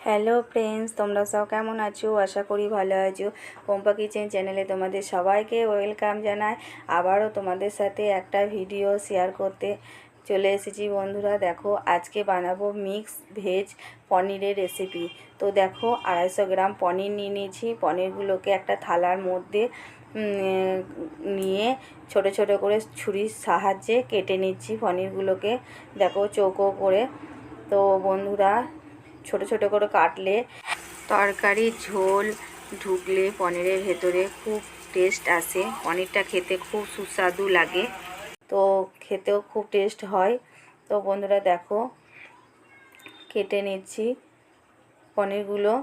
Hello friends, তোমরা সব কেমন আছো? আশা করি ভালো আছো। পম্পা কিচেন চ্যানেলে তোমাদের সবাইকে ওয়েলকাম জানাই। আবারও তোমাদের সাথে একটা ভিডিও শেয়ার করতে চলে এসেছি। বন্ধুরা দেখো, আজকে বানাবো মিক্স ভেজ পনিরের রেসিপি। তো দেখো, 250 গ্রাম পনির নিয়ে নিয়েছি। পনিরগুলোকে একটা থালার মধ্যে নিয়ে ছোট ছোট করে ছুরির সাহায্যে কেটে নিচ্ছি পনিরগুলোকে। দেখো, চৌকো করে। তো বন্ধুরা, ছোট ছোট করে কাটলে তরকারির ঝোল ঢুকলে পনিরের ভেতরে খুব টেস্ট আসে। পনিরটা খেতে খুব সুস্বাদু লাগে, তো খেতেও খুব টেস্ট হয়। তো বন্ধুরা দেখো, কেটে নিচ্ছি পনিরগুলো।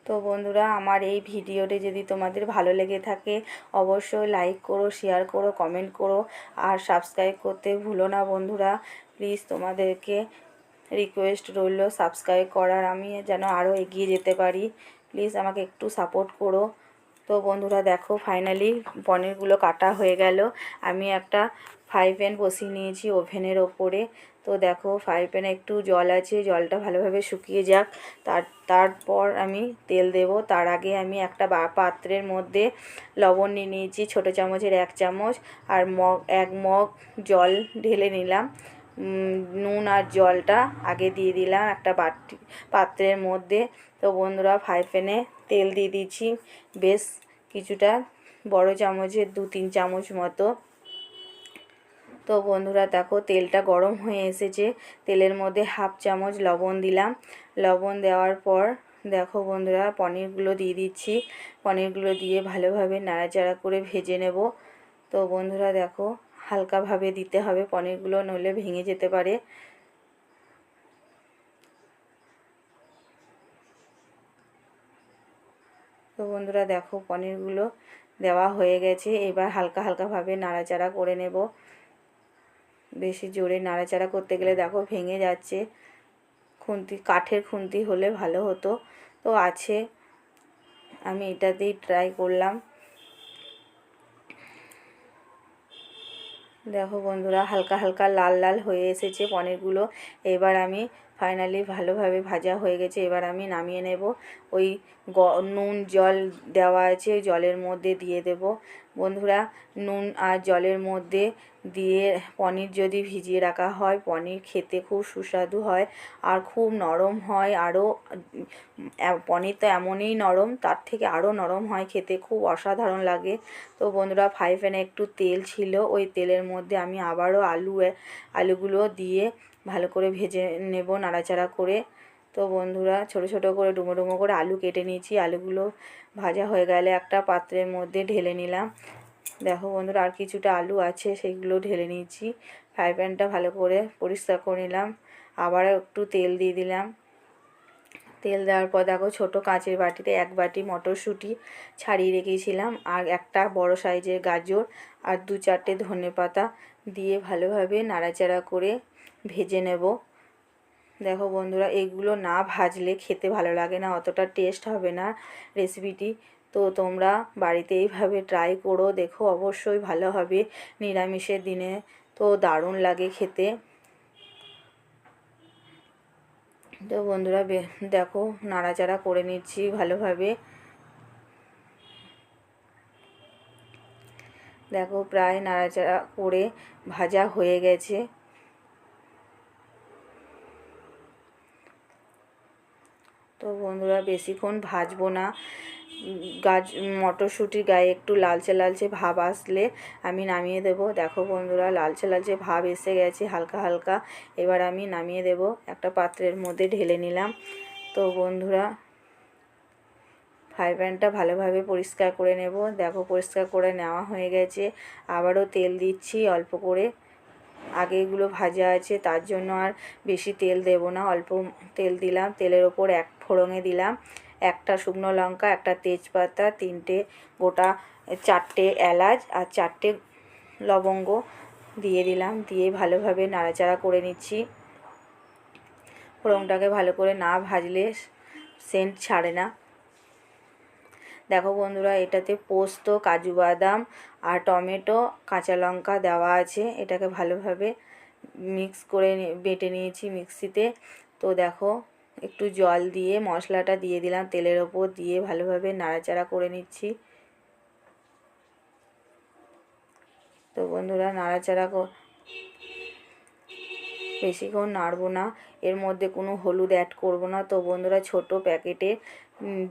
তো বন্ধুরা, আমার এই ভিডিওটি যদি তোমাদের ভালো লেগে থাকে অবশ্যই লাইক করো, শেয়ার করো, কমেন্ট করো আর সাবস্ক্রাইব করতে ভুলো না বন্ধুরা। প্লিজ তোমাদেরকে রিকোয়েস্ট রইল সাবস্ক্রাইব করার, আমি যেন আরও এগিয়ে যেতে পারি। প্লিজ আমাকে একটু সাপোর্ট করো। তো বন্ধুরা দেখো, ফাইনালি পনিরগুলো কাটা হয়ে গেল। আমি একটা ফ্রাই প্যান বসিয়ে নিয়েছি ওভেনের ওপরে। তো দেখো, ফ্রাই প্যানে একটু জল আছে, জলটা ভালোভাবে শুকিয়ে যাক। তারপর আমি তেল দেব। তার আগে আমি একটা পাত্রের মধ্যে লবণ নিয়ে নিয়েছি, ছোটো চামচের 1 চামচ, আর 1 মগ জল ঢেলে নিলাম। নুন আর জলটা আগে দিয়ে দিলাম একটা পাত্রের মধ্যে। তো বন্ধুরা, ফ্রাই প্যানে তেল দিয়ে দিচ্ছি বেশ কিছুটা, বড় চামচের 2-3 চামচ মতো। তো বন্ধুরা দেখো, তেলটা গরম হয়ে এসেছে। তেলের মধ্যে 1/2 চামচ লবণ দিলাম। লবণ দেওয়ার পর দেখো বন্ধুরা, পনিরগুলো দিয়ে দিচ্ছি। পনিরগুলো দিয়ে ভালোভাবে নাড়াচাড়া করে ভেজে নেব। তো বন্ধুরা দেখো, হালকাভাবে দিতে হবে পনিরগুলো, নইলে ভেঙে যেতে পারে। তো বন্ধুরা দেখো, পনিরগুলো দেওয়া হয়ে গেছে। এবার হালকা হালকাভাবে নাড়াচাড়া করে নেব। বেশি জোরে নাড়াচাড়া করতে গেলে দেখো ভেঙে যাচ্ছে। কাঠের খুন্তি হলে ভালো হতো, তো আছে, আমি এটাতেই ট্রাই করলাম। দেখো বন্ধুরা, হালকা হালকা লাল লাল হয়ে এসেছে পনিরগুলো। এবার আমি ফাইনালি ভালোভাবে ভাজা হয়ে গেছে, এবার আমি নামিয়ে নেব। ওই নুন জল দেওয়া আছে, ওই জলের মধ্যে দিয়ে দেব। বন্ধুরা, নুন আর জলের মধ্যে দিয়ে পনির যদি ভিজিয়ে রাখা হয়, পনির খেতে খুব সুস্বাদু হয় আর খুব নরম হয়। আরও পনির তো এমনই নরম, তার থেকে আরও নরম হয়, খেতে খুব অসাধারণ লাগে। তো বন্ধুরা, ফ্রাই প্যানে একটু তেল ছিল, ওই তেলের মধ্যে আমি আবারও আলুগুলো দিয়ে ভালো করে ভেজে নেব নাড়াচাড়া করে। তো বন্ধুরা, ছোট ছোট করে ডুমো ডুমো করে আলু কেটে নিয়েছি। আলুগুলো ভাজা হয়ে গেলে একটা পাত্রের মধ্যে ঢেলে নিলাম। দেখো বন্ধুরা, আর কিছুটা আলু আছে, সেইগুলো ঢেলে নিয়েছি। ফ্রাই প্যানটা ভালো করে পরিষ্কার করে নিলাম। আবারও একটু তেল দিয়ে দিলাম। তেল দেওয়ার পর দেখো, ছোটো কাঁচের বাটিতে 1 বাটি মটরশুঁটি ছাড়িয়ে রেখেছিলাম, আর একটা বড় সাইজের গাজর আর 2-4টে ধনেপাতা দিয়ে ভালোভাবে নাড়াচাড়া করে ভেজে নেব। দেখো বন্ধুরা, এগুলো না ভাজলে খেতে ভালো লাগে না, অতটা টেস্ট হবে না রেসিপিটি। তো তোমরা বাড়িতে এইভাবে ট্রাই করো, দেখো অবশ্যই ভালো হবে। নিরামিষের দিনে তো দারুণ লাগে খেতে। তো বন্ধুরা দেখো, নাড়াচাড়া করে নিচ্ছি ভালোভাবে। দেখো, প্রায় নাড়াচাড়া করে ভাজা হয়ে গেছে। তো বন্ধুরা, বেশিক্ষণ ভাজবো না। মটরশুঁটির গায়ে একটু লালচে লালচে ভাব আসলে আমি নামিয়ে দেব। দেখো বন্ধুরা, লালচে লালচে ভাব এসে গেছে হালকা হালকা। এবার আমি নামিয়ে দেব, একটা পাত্রের মধ্যে ঢেলে নিলাম। তো বন্ধুরা, ফ্রাই প্যানটা ভালোভাবে পরিষ্কার করে নেব। দেখো, পরিষ্কার করে নেওয়া হয়ে গেছে। আবারও তেল দিচ্ছি অল্প করে। আগে এগুলো ভাজা আছে, তার জন্য আর বেশি তেল দেব না, অল্প তেল দিলাম। তেলের ওপর 1 ফোড়নে দিলাম একটা শুকনো লঙ্কা, একটা তেজপাতা, 3টে গোটা, 4টে এলাচ আর 4টে লবঙ্গ দিয়ে দিলাম। দিয়ে ভালোভাবে নাড়াচাড়া করে নিচ্ছি। ফোড়নটাকে ভালো করে না ভাজলে সেন্ট ছাড়ে না। দেখো বন্ধুরা, এটাতে পোস্ত, কাজু বাদাম আর টমেটো, কাঁচা লঙ্কা দেওয়া আছে। এটাকে ভালোভাবে মিক্স করে বেটে নিয়েছি মিক্সিতে। তো দেখো একটু জল দিয়ে মশলাটা দিয়ে দিলাম তেলের ওপর, দিয়ে ভালোভাবে নাড়াচাড়া করে নিচ্ছি। তো বন্ধুরা নাড়াচাড়া বেশিক্ষণ নাড়বো না, এর মধ্যে কোনো হলুদ অ্যাড করব না। তো বন্ধুরা ছোট প্যাকেটে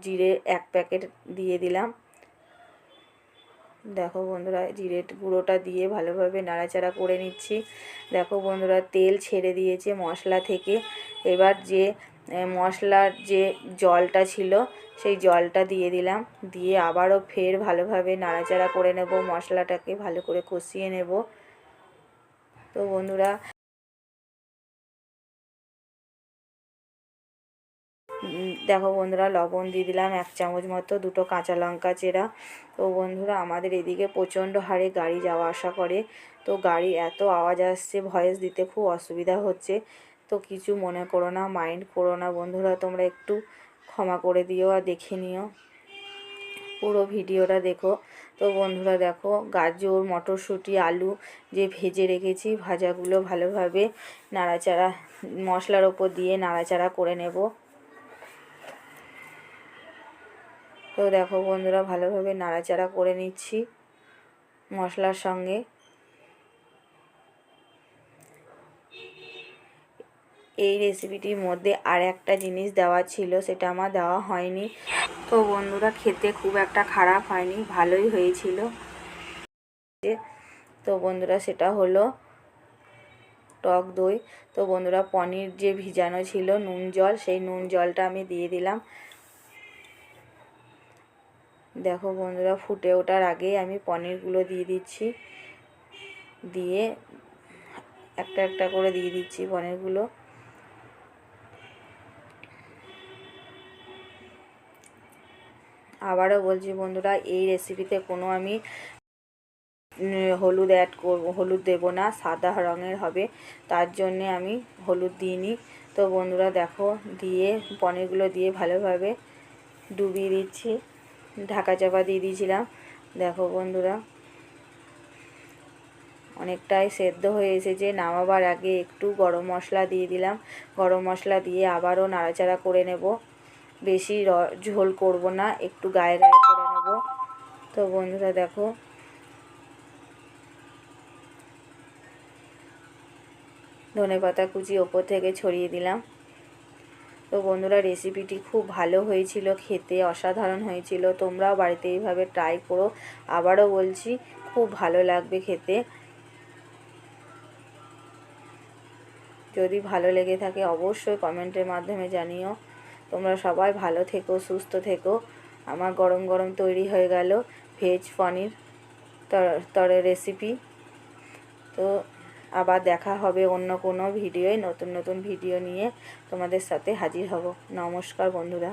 জিরে 1 প্যাকেট দিয়ে দিলাম। দেখো বন্ধুরা জিরের গুঁড়োটা দিয়ে ভালোভাবে নাড়াচাড়া করে নিচ্ছি। দেখো বন্ধুরা তেল ছেড়ে দিয়েছে মশলা থেকে। এবার যে মশলার যে জলটা ছিল সেই জলটা দিয়ে দিলাম, দিয়ে আবারও ফের ভালোভাবে নাড়াচাড়া করে নেব, মশলাটাকে ভালো করে কষিয়ে নেব। তো বন্ধুরা দেখো বন্ধুরা লবণ দিয়ে দিলাম 1 চামচ মতো, 2টো কাঁচা লঙ্কা চেরা। তো বন্ধুরা আমাদের এদিকে প্রচণ্ড হারে গাড়ি যাওয়া আসা করে, তো গাড়ি এত আওয়াজ আসছে, ভয়েস দিতে খুব অসুবিধা হচ্ছে। তো কিছু মনে করো না, মাইন্ড করো না বন্ধুরা, তোমরা একটু ক্ষমা করে দিও আর দেখে নিও, পুরো ভিডিওটা দেখো। তো বন্ধুরা দেখো গাজর মটরশুঁটি আলু যে ভেজে রেখেছি, ভাজাগুলো ভালোভাবে নাড়াচাড়া মশলার ওপর দিয়ে নাড়াচাড়া করে নেব। তো দেখো বন্ধুরা ভালোভাবে নাড়াচাড়া করে নিচ্ছি মশলার সঙ্গে। এই রেসিপিটির মধ্যে আর একটা জিনিস দেওয়া ছিল, সেটা আমার দেওয়া হয়নি। তো বন্ধুরা খেতে খুব একটা খারাপ হয়নি, ভালোই হয়েছিল। তো বন্ধুরা সেটা হলো টক দই। তো বন্ধুরা পনির যে ভিজানো ছিল নুন জল, সেই নুন জলটা আমি দিয়ে দিলাম। দেখো বন্ধুরা ফুটে ওঠার আগেই আমি পনিরগুলো দিয়ে দিচ্ছি, দিয়ে একটা একটা করে দিয়ে দিচ্ছি পনিরগুলো। আবারও বলছি বন্ধুরা এই রেসিপিতে কোনো আমি হলুদ অ্যাড করব, হলুদ দেব না, সাদা রঙের হবে, তার জন্যে আমি হলুদ দিইনি। তো বন্ধুরা দেখো দিয়ে পনিরগুলো দিয়ে ভালোভাবে ডুবিয়ে দিচ্ছি, ঢাকা চাপা দিয়ে দিয়েছিলাম। দেখো বন্ধুরা অনেকটাই সেদ্ধ হয়ে এসেছে। নামাবার আগে একটু গরম মশলা দিয়ে দিলাম, গরম মশলা দিয়ে আবারও নাড়াচাড়া করে নেব। বেশি ঝোল করব না, একটু গায়ে গায়ে করে নেব। তো বন্ধুরা দেখো ধনেপাতা কুচি ওপর থেকে ছড়িয়ে দিলাম। তো বন্ধুরা রেসিপিটি খুব ভালো হয়েছিল, খেতে অসাধারণ হয়েছিল। তোমরাও বাড়িতে এইভাবে ট্রাই করো, আবারও বলছি খুব ভালো লাগবে খেতে। যদি ভালো লেগে থাকে অবশ্যই কমেন্টের মাধ্যমে জানিও। তোমরা সবাই ভালো থেকো, সুস্থ থেকো। আমার গরম গরম তৈরি হয়ে গেল ভেজ পনির রেসিপি। তো আবার দেখা হবে অন্য কোনো ভিডিওয়, নতুন নতুন ভিডিও নিয়ে তোমাদের সাথে হাজির হব। নমস্কার বন্ধুরা।